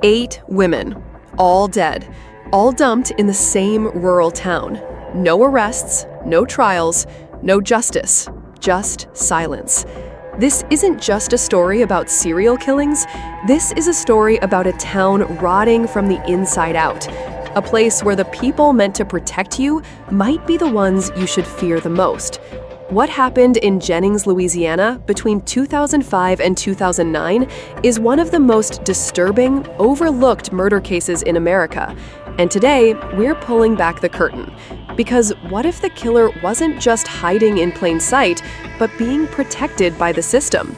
8 women, all dead, all dumped in the same rural town. No arrests, no trials, no justice, just silence. This isn't just a story about serial killings. This is a story about a town rotting from the inside out. A place where the people meant to protect you might be the ones you should fear the most. What happened in Jennings, Louisiana between 2005 and 2009 is one of the most disturbing, overlooked murder cases in America. And today, we're pulling back the curtain. Because what if the killer wasn't just hiding in plain sight, but being protected by the system?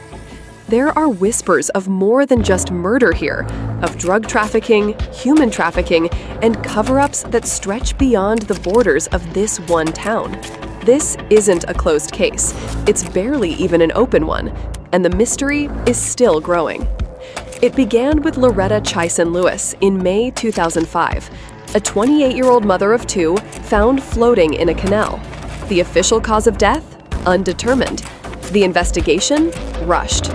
There are whispers of more than just murder here, of drug trafficking, human trafficking, and cover-ups that stretch beyond the borders of this one town. This isn't a closed case. It's barely even an open one, and the mystery is still growing. It began with Loretta Lewis in May 2005, a 28-year-old mother of 2 found floating in a canal. The official cause of death? Undetermined. The investigation? Rushed.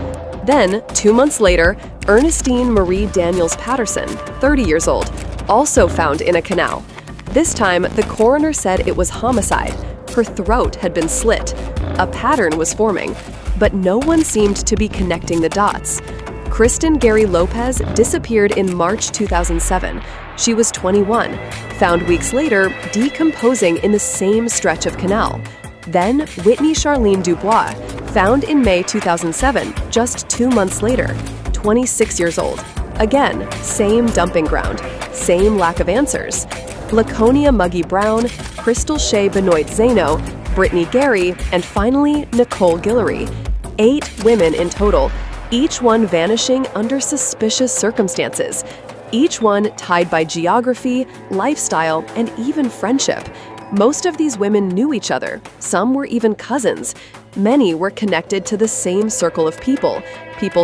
Then, 2 months later, Ernestine Marie Daniels Patterson, 30 years old, also found in a canal. This time, the coroner said it was homicide. Her throat had been slit. A pattern was forming, but no one seemed to be connecting the dots. Kristen Gary Lopez disappeared in March 2007. She was 21, found weeks later decomposing in the same stretch of canal. Then Whitney Charlene Dubois, found in May 2007, just 2 months later, 26 years old. Again, same dumping ground, same lack of answers. Laconia Muggy Brown, Crystal Shea Benoit Zeno, Brittany Gary, and finally Nicole Guillory. 8 women in total, each one vanishing under suspicious circumstances. Each one tied by geography, lifestyle, and even friendship. Most of these women knew each other. Some were even cousins. Many were connected to the same circle of people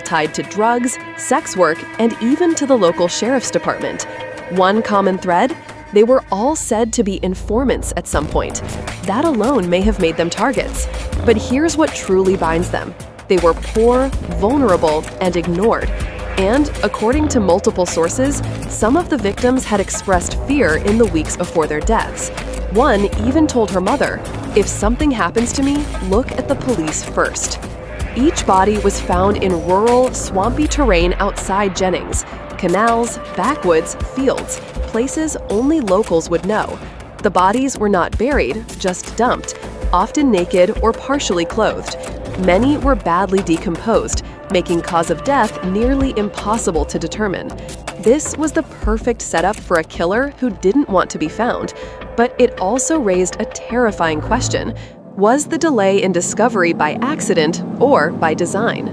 tied to drugs, sex work, and even to the local sheriff's department. One common thread? They were all said to be informants at some point. That alone may have made them targets. But here's what truly binds them. They were poor, vulnerable, and ignored. And, according to multiple sources, some of the victims had expressed fear in the weeks before their deaths. One even told her mother, "If something happens to me, look at the police first." Each body was found in rural, swampy terrain outside Jennings. Canals, backwoods, fields, places only locals would know. The bodies were not buried, just dumped, often naked or partially clothed. Many were badly decomposed, making cause of death nearly impossible to determine. This was the perfect setup for a killer who didn't want to be found, but it also raised a terrifying question. Was the delay in discovery by accident or by design?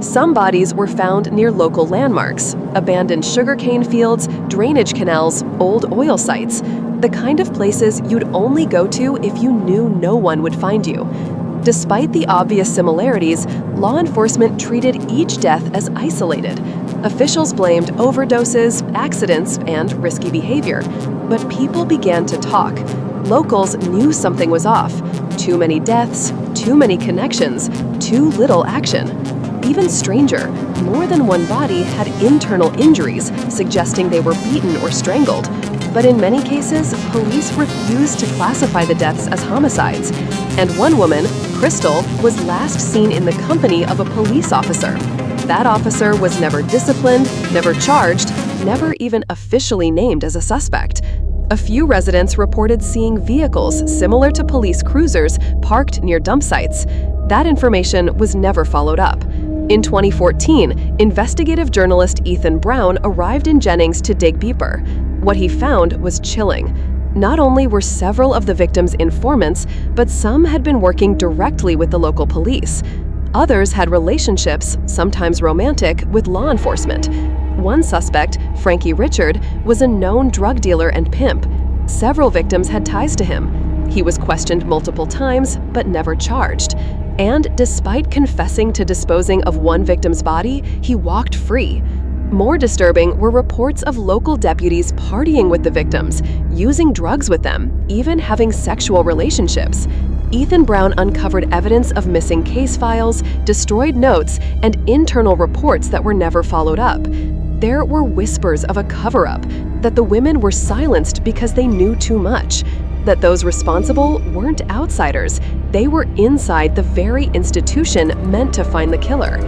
Some bodies were found near local landmarks, abandoned sugarcane fields, drainage canals, old oil sites, the kind of places you'd only go to if you knew no one would find you. Despite the obvious similarities, law enforcement treated each death as isolated. Officials blamed overdoses, accidents, and risky behavior. But people began to talk. Locals knew something was off. Too many deaths, too many connections, too little action. Even stranger, more than one body had internal injuries, suggesting they were beaten or strangled. But in many cases, police refused to classify the deaths as homicides. And one woman, Crystal, was last seen in the company of a police officer. That officer was never disciplined, never charged, never even officially named as a suspect. A few residents reported seeing vehicles similar to police cruisers parked near dump sites. That information was never followed up. In 2014, investigative journalist Ethan Brown arrived in Jennings to dig deeper. What he found was chilling. Not only were several of the victims informants, but some had been working directly with the local police. Others had relationships, sometimes romantic, with law enforcement. One suspect, Frankie Richard, was a known drug dealer and pimp. Several victims had ties to him. He was questioned multiple times, but never charged. And despite confessing to disposing of one victim's body, he walked free. More disturbing were reports of local deputies partying with the victims, using drugs with them, even having sexual relationships. Ethan Brown uncovered evidence of missing case files, destroyed notes, and internal reports that were never followed up. There were whispers of a cover-up, that the women were silenced because they knew too much, that those responsible weren't outsiders, they were inside the very institution meant to find the killer.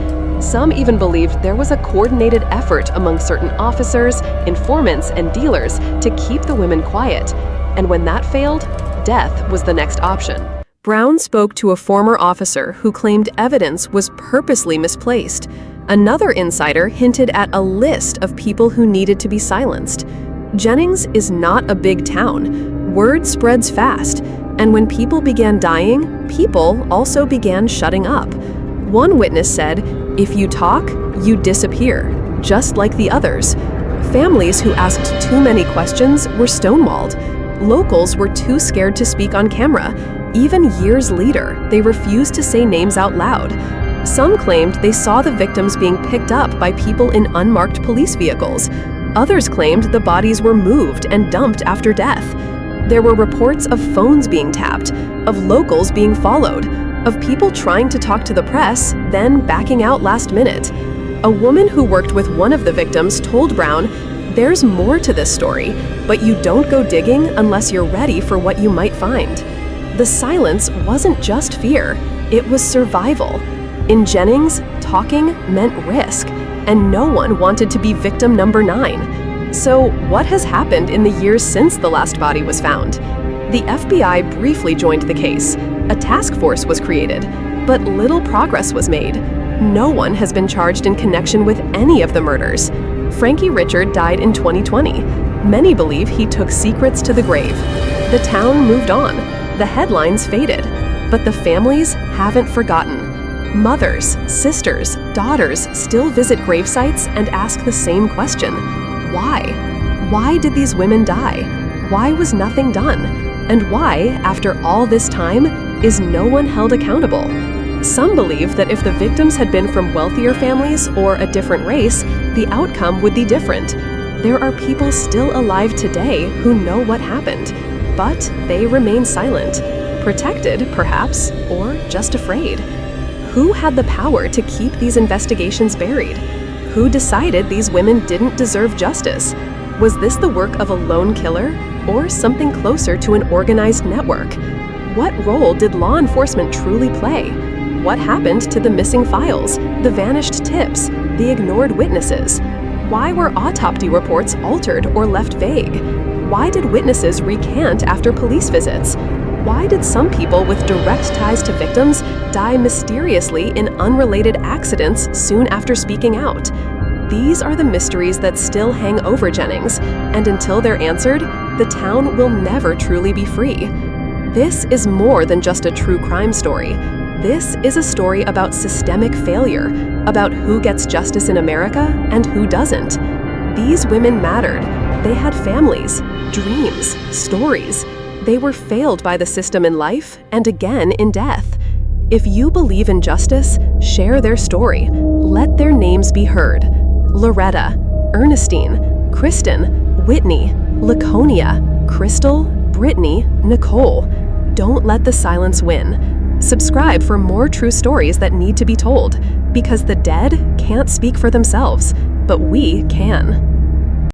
Some even believed there was a coordinated effort among certain officers, informants, and dealers to keep the women quiet. And when that failed, death was the next option. Brown spoke to a former officer who claimed evidence was purposely misplaced. Another insider hinted at a list of people who needed to be silenced. Jennings is not a big town. Word spreads fast, and when people began dying, people also began shutting up. One witness said, "If you talk, you disappear, just like the others." Families who asked too many questions were stonewalled. Locals were too scared to speak on camera. Even years later, they refused to say names out loud. Some claimed they saw the victims being picked up by people in unmarked police vehicles. Others claimed the bodies were moved and dumped after death. There were reports of phones being tapped, of locals being followed, of people trying to talk to the press, then backing out last minute. A woman who worked with one of the victims told Brown, "There's more to this story, but you don't go digging unless you're ready for what you might find." The silence wasn't just fear, it was survival. In Jennings, talking meant risk, and no one wanted to be victim number 9. So what has happened in the years since the last body was found? The FBI briefly joined the case. A task force was created, but little progress was made. No one has been charged in connection with any of the murders. Frankie Richard died in 2020. Many believe he took secrets to the grave. The town moved on. The headlines faded. But the families haven't forgotten. Mothers, sisters, daughters still visit gravesites and ask the same question. Why? Why did these women die? Why was nothing done? And why, after all this time, is no one held accountable? Some believe that if the victims had been from wealthier families or a different race, the outcome would be different. There are people still alive today who know what happened, but they remain silent, protected, perhaps, or just afraid. Who had the power to keep these investigations buried? Who decided these women didn't deserve justice? Was this the work of a lone killer, or something closer to an organized network? What role did law enforcement truly play? What happened to the missing files, the vanished tips, the ignored witnesses? Why were autopsy reports altered or left vague? Why did witnesses recant after police visits? Why did some people with direct ties to victims die mysteriously in unrelated accidents soon after speaking out? These are the mysteries that still hang over Jennings, and until they're answered, the town will never truly be free. This is more than just a true crime story. This is a story about systemic failure, about who gets justice in America and who doesn't. These women mattered. They had families, dreams, stories. They were failed by the system in life and again in death. If you believe in justice, share their story. Let their names be heard. Loretta, Ernestine, Kristen, Whitney, Laconia, Crystal, Brittany, Nicole. Don't let the silence win. Subscribe for more true stories that need to be told, because the dead can't speak for themselves, but we can.